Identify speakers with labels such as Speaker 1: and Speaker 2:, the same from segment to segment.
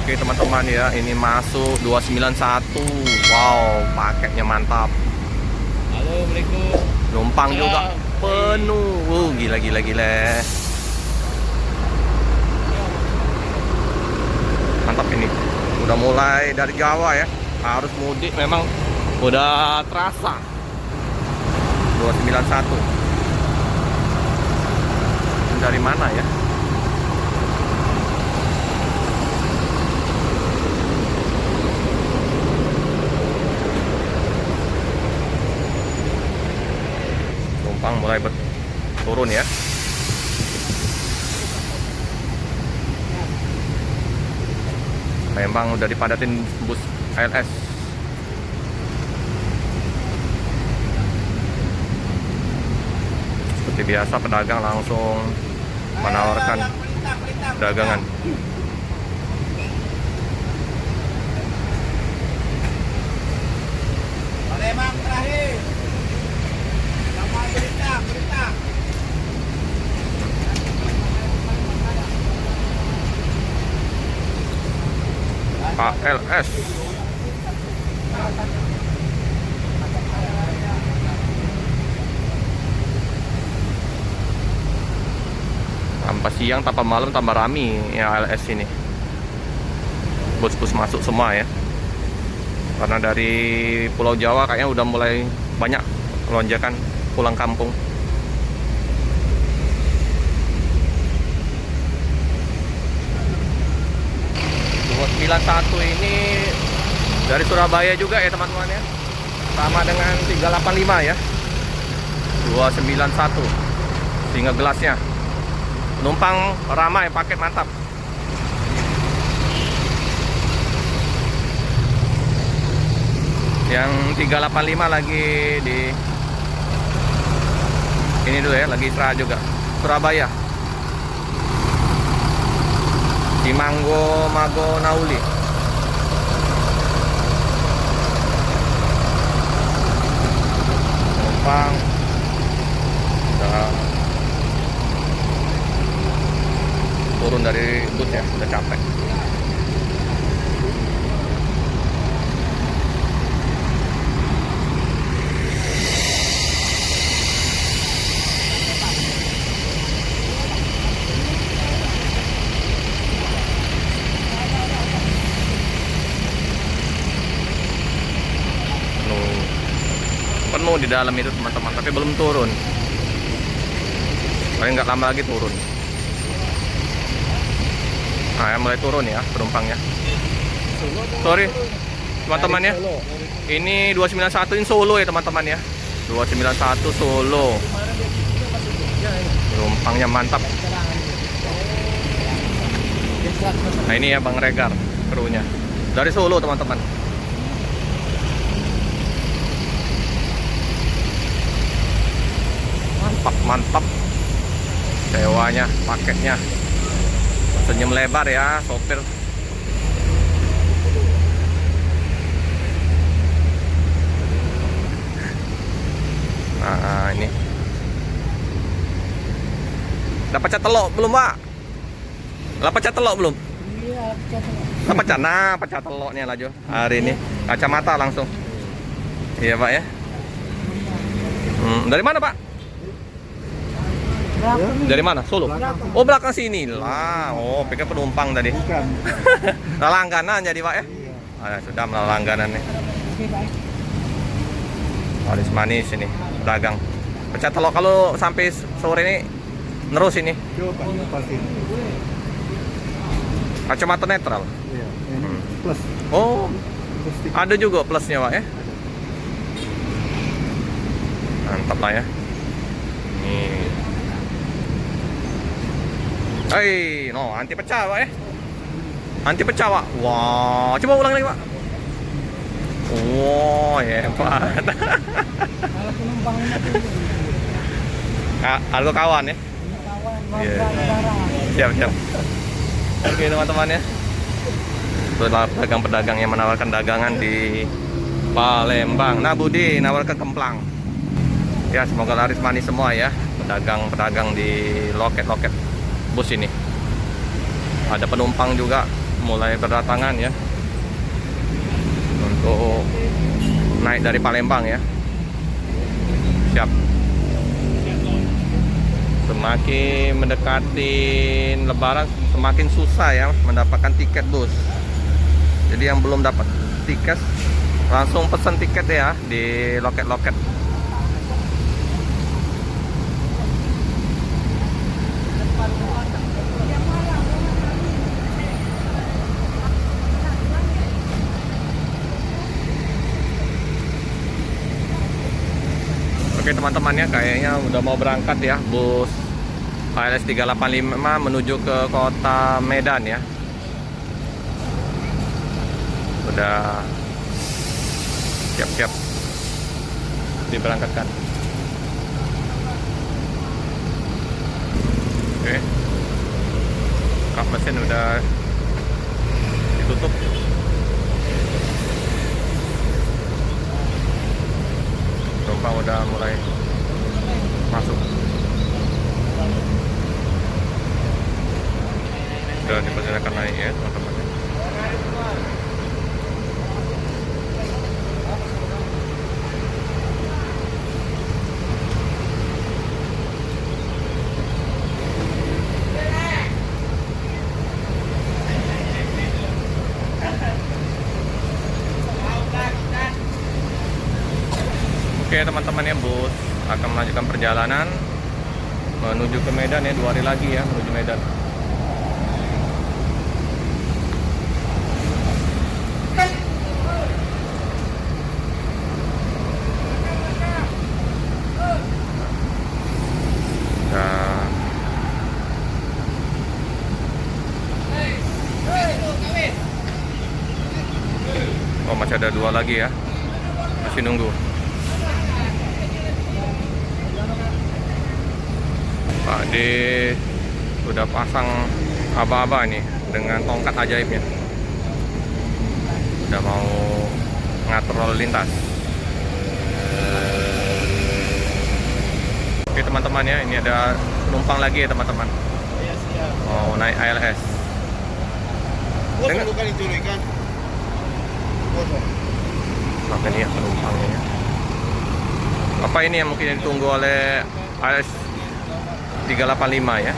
Speaker 1: Oke teman-teman ya, ini masuk 291. Wow, paketnya mantap.
Speaker 2: Halo, Assalamualaikum.
Speaker 1: Numpang juga
Speaker 2: Salam.
Speaker 1: penuh. Gila gila gila. Mantap ini. Udah mulai dari Jawa ya. Harus mudik memang udah terasa. 291. Dari mana ya? Numpang mulai turun ya. Memang udah dipadatin bus ALS. Seperti biasa pedagang langsung menawarkan dagangan.
Speaker 2: Palembang terakhir. Sama berita.
Speaker 1: ALS. Tanpa siang, tanpa malam, tambah rame ya ALS ini. Bus-bus masuk semua ya. Karena dari Pulau Jawa kayaknya udah mulai banyak lonjakan pulang kampung. satu ini dari Surabaya juga ya teman-teman ya. Sama dengan 385 ya. 291 single gelasnya. Penumpang ramai, paket mantap. Yang 385 lagi di ini dulu ya, lagi istirahat juga. Surabaya. Cimanggo Mago Nauli. Penumpang udah turun dari bus ya, udah capek. Penuh di dalam itu teman-teman, tapi belum turun. Paling nggak lama lagi turun. Nah, mulai turun ya penumpangnya. Sorry teman-teman ya. Ini 291 ini Solo ya teman-teman ya. 291 Solo. Penumpangnya mantap. Nah ini ya Bang Regar, krunya dari Solo teman-teman. Mantap sewanya, paketnya. Senyum lebar ya sopir. Nah ini dapat cat telok belum Pak? Dapat cat telok belum?
Speaker 2: Iya,
Speaker 1: Dapat cat, nah pecah teloknya laju hari ini. Kacamata langsung. Iya Pak ya. Dari mana Pak? Dari mana? Solo? Oh belakang sini lah. Oh pikir penumpang tadi.
Speaker 2: bukan.
Speaker 1: Nah, langganan jadi Pak ya? Sudah melangganan nih. Manis manis ini pedagang. Pecah telok kalau sampai sore ini terus ini.
Speaker 2: Coba lepasin.
Speaker 1: Kacamata netral.
Speaker 2: Iya, ini plus.
Speaker 1: Oh
Speaker 2: Plus tiga.
Speaker 1: ada juga plusnya Pak ya? Mantap lah ya. Nih. Hei, no, anti pecah Pak ya. Anti pecah Pak. Wah, coba ulang lagi Pak. Wow, hebat.
Speaker 2: Kalau penumpang
Speaker 1: Halo kawan ya.
Speaker 2: kawan
Speaker 1: Iya.
Speaker 2: saudara.
Speaker 1: Siap. Oke teman-teman ya. Itulah pedagang-pedagang yang menawarkan dagangan di Palembang. Nah Budi nawarkan kemplang. Ya semoga laris manis semua ya. Pedagang-pedagang di loket-loket bus ini. Ada penumpang juga mulai berdatangan ya untuk naik dari Palembang ya. Siap. Semakin mendekati Lebaran semakin susah ya mendapatkan tiket bus. Jadi yang belum dapat tiket langsung pesan tiket ya di loket-loket. Oke teman-teman ya, kayaknya udah mau berangkat ya bus ALS 385 menuju ke kota Medan ya. Udah siap-siap diberangkatkan. Oke, kap mesin udah ditutup. Penumpang udah mulai masuk. Udah dipersilakan naik ya teman-teman. Oke teman-teman ya, bus akan melanjutkan perjalanan menuju ke Medan ya, 2 hari lagi ya menuju Medan. Oh masih ada 2 lagi ya, masih nunggu. Pak D udah pasang aba-aba ini dengan tongkat ajaibnya. Udah mau ngatur lalu lintas. Oke teman-teman ya, ini ada penumpang lagi ya teman-teman. Mau naik ALS. Dengar? Maka ini ya penumpangnya ya. Apa ini yang mungkin ditunggu oleh ALS 385 ya?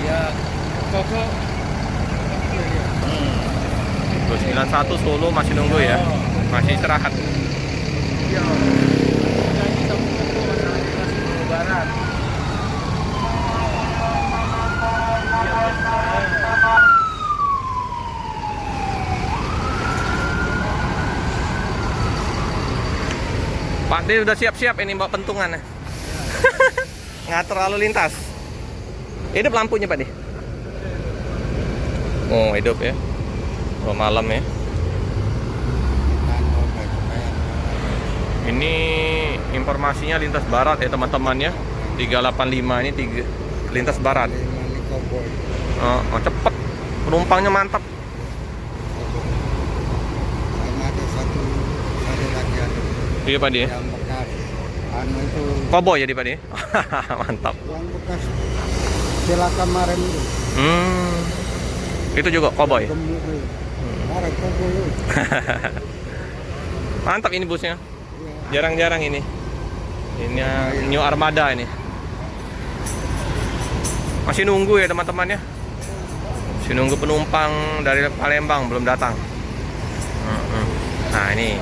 Speaker 2: Ya, Koko.
Speaker 1: 291 Solo masih nunggu ya, masih istirahat.
Speaker 2: Iya. Jadi kamu Koko masih Lebaran.
Speaker 1: Pak D udah siap-siap ini bawa pentungan. Ngatur lalu lintas. Hidup lampunya Pak D. Oh hidup ya. Oh malam ya. Ini informasinya lintas barat ya teman-teman ya. 385 ini lintas barat. Oh cepet. Penumpangnya mantap.
Speaker 2: Ada satu lagi ada.
Speaker 1: Iya Pak D.
Speaker 2: Yang bekas anu itu.
Speaker 1: Koboi jadi Pak D. Mantap.
Speaker 2: Yang bekas celaka kemarin itu.
Speaker 1: Itu juga koboi.
Speaker 2: Ada koboi.
Speaker 1: Mantap ini busnya. Jarang-jarang ini. Ini New Armada ini. Masih nunggu ya teman-teman ya. Masih nunggu penumpang dari Palembang belum datang. Nah ini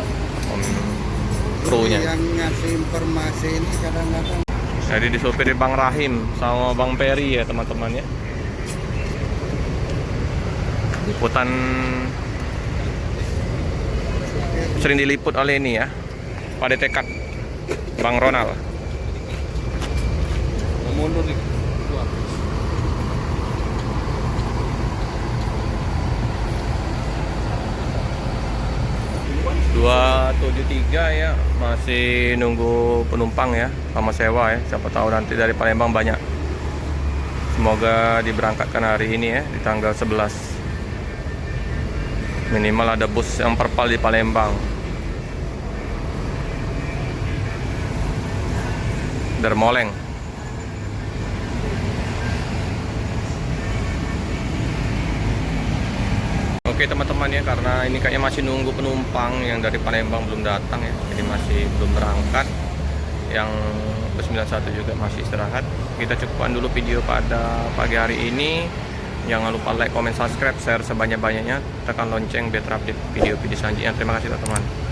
Speaker 1: krunya.
Speaker 2: Yang ngasih informasi ini kadang-kadang.
Speaker 1: Jadi disopir Bang Rahim sama Bang Peri ya teman-teman ya. Liputan sering diliput oleh ini ya, Pak Detekat Bang Ronald.
Speaker 2: Mundur nih.
Speaker 1: 273 ya, masih nunggu penumpang ya sama sewa ya. Siapa tahu nanti dari Palembang banyak. Semoga diberangkatkan hari ini ya di tanggal 11. Minimal ada bus yang perpal di Palembang. Dermoleng. Oke teman-teman ya, karena ini kayaknya masih nunggu penumpang yang dari Palembang belum datang ya, jadi masih belum berangkat. Yang bus 91 juga masih istirahat. Kita cukupkan dulu video pada pagi hari ini. Jangan lupa like, comment, subscribe, share sebanyak-banyaknya. Tekan lonceng biar terupdate video-video selanjutnya. Terima kasih teman-teman.